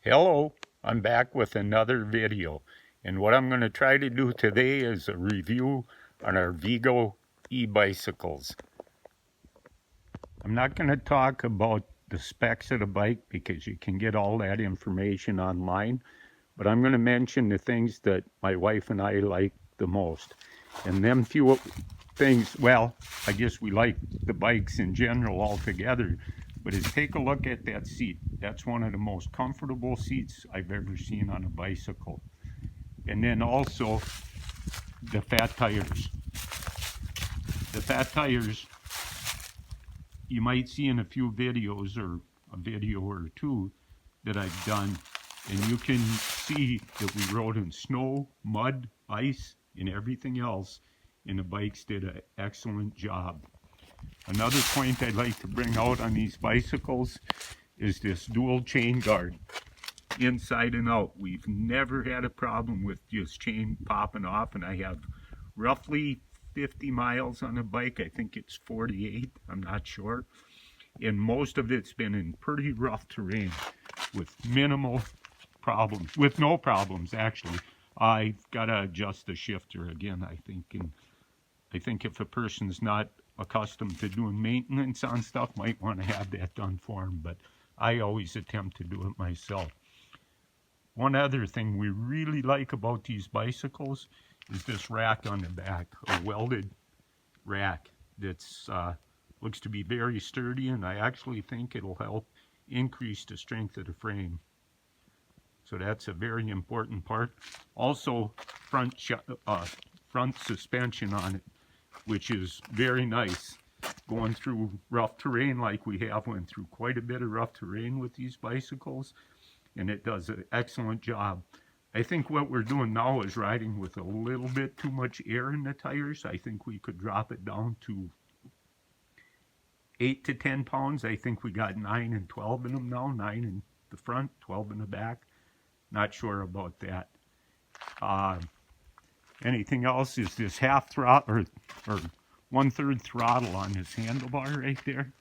Hello, I'm back with another video, and what I'm going to try to do today is a review on our VeeGo e-bicycles. I'm not going to talk about the specs of the bike because you can get all that information online, but I'm going to mention the things that my wife and I like the most. And them few things, well, I guess we like the bikes in general altogether, but is take a look at that seat. That's one of the most comfortable seats I've ever seen on a bicycle. And then also the fat tires. The fat tires, you might see in a few videos or a video or two that I've done, and you can see that we rode in snow, mud, ice, and everything else, and the bikes did an excellent job. Another point I'd like to bring out on these bicycles is this dual chain guard, inside and out. We've never had a problem with just chain popping off, and I have roughly 50 miles on a bike. I think it's 48, I'm not sure. And most of it's been in pretty rough terrain with minimal problems, with no problems actually. I've got to adjust the shifter again, I think, and I think if a person's not accustomed to doing maintenance on stuff, might want to have that done for them, but I always attempt to do it myself. One other thing we really like about these bicycles is this rack on the back, a welded rack that's looks to be very sturdy, and I actually think it'll help increase the strength of the frame. So that's a very important part. Also, front suspension on it, which is very nice. Going through rough terrain like we have, went through quite a bit of rough terrain with these bicycles, and it does an excellent job. I think what we're doing now is riding with a little bit too much air in the tires. I think we could drop it down to 8 to 10 pounds. I think we got 9 and 12 in them now, 9 in the front, 12 in the back. Not sure about that. Anything else is this half throttle or 1/3 throttle on this handlebar right there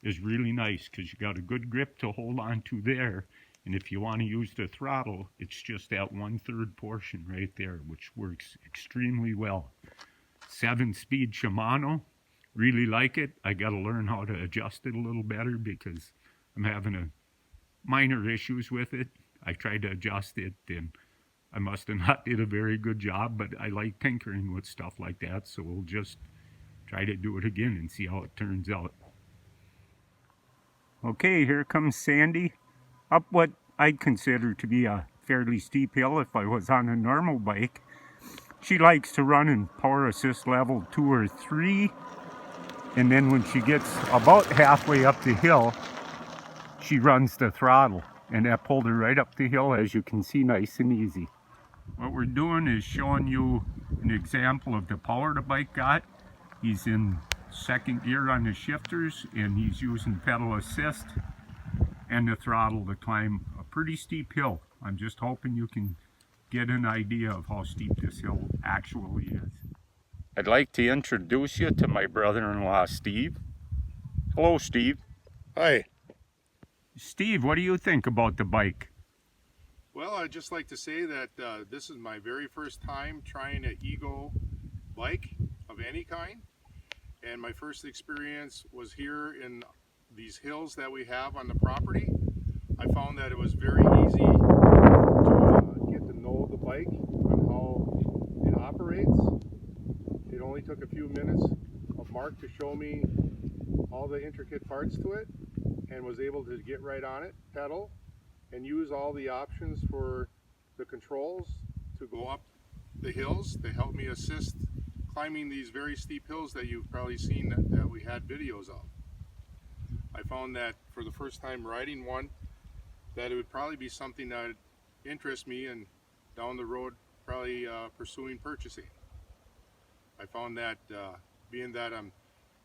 is really nice because you got a good grip to hold on to there. And if you want to use the throttle, it's just that 1/3 portion right there, which works extremely well. 7-speed Shimano, really like it. I got to learn how to adjust it a little better because I'm having minor issues with it. I tried to adjust it and I must have not did a very good job, but I like tinkering with stuff like that, so we'll just try to do it again and see how it turns out. Okay, here comes Sandy up what I'd consider to be a fairly steep hill if I was on a normal bike. She likes to run in power assist level 2 or 3, and then when she gets about halfway up the hill, she runs the throttle, and that pulled her right up the hill, as you can see, nice and easy. What we're doing is showing you an example of the power the bike got. He's in second gear on the shifters, and he's using pedal assist and the throttle to climb a pretty steep hill. I'm just hoping you can get an idea of how steep this hill actually is. I'd like to introduce you to my brother-in-law, Steve. Hello, Steve. Hi. Steve, what do you think about the bike? Well, I'd just like to say that this is my very first time trying an VeeGo bike of any kind. And my first experience was here in these hills that we have on the property. I found that it was very easy to get to know the bike and how it operates. It only took a few minutes of Mark to show me all the intricate parts to it, and was able to get right on it, pedal, and use all the options for the controls to go up the hills to help me assist climbing these very steep hills that you've probably seen that we had videos of. I found that for the first time riding one, that it would probably be something that would interest me and down the road probably pursuing purchasing. I found that being that I'm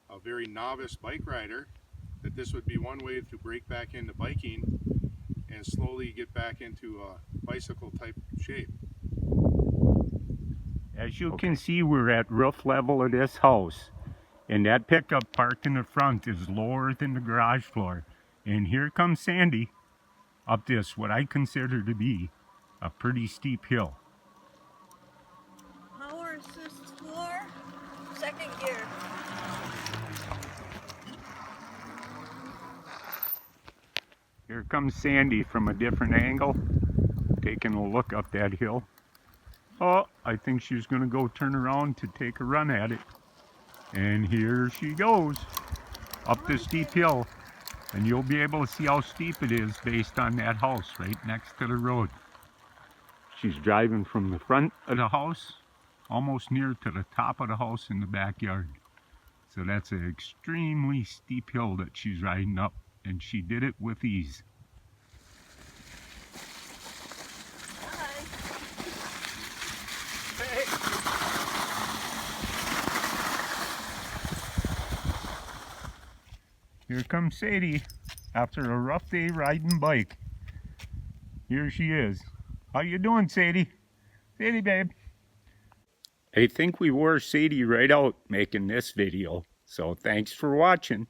a very novice bike rider, that this would be one way to break back into biking and slowly get back into a bicycle type shape. As you can see, we're at roof level of this house, and that pickup parked in the front is lower than the garage floor. And here comes Sandy. up this, what I consider to be a pretty steep hill. Power assist 4, second gear. Here comes Sandy from a different angle, taking a look up that hill. Oh, I think she's going to go turn around to take a run at it. And here she goes, up the steep hill. And you'll be able to see how steep it is based on that house right next to the road. She's driving from the front of the house, almost near to the top of the house in the backyard. So that's an extremely steep hill that she's riding up, and she did it with ease. Here comes Sadie after a rough day riding bike. Here she is. How you doing, Sadie? Sadie, babe. I think we wore Sadie right out making this video. So thanks for watching.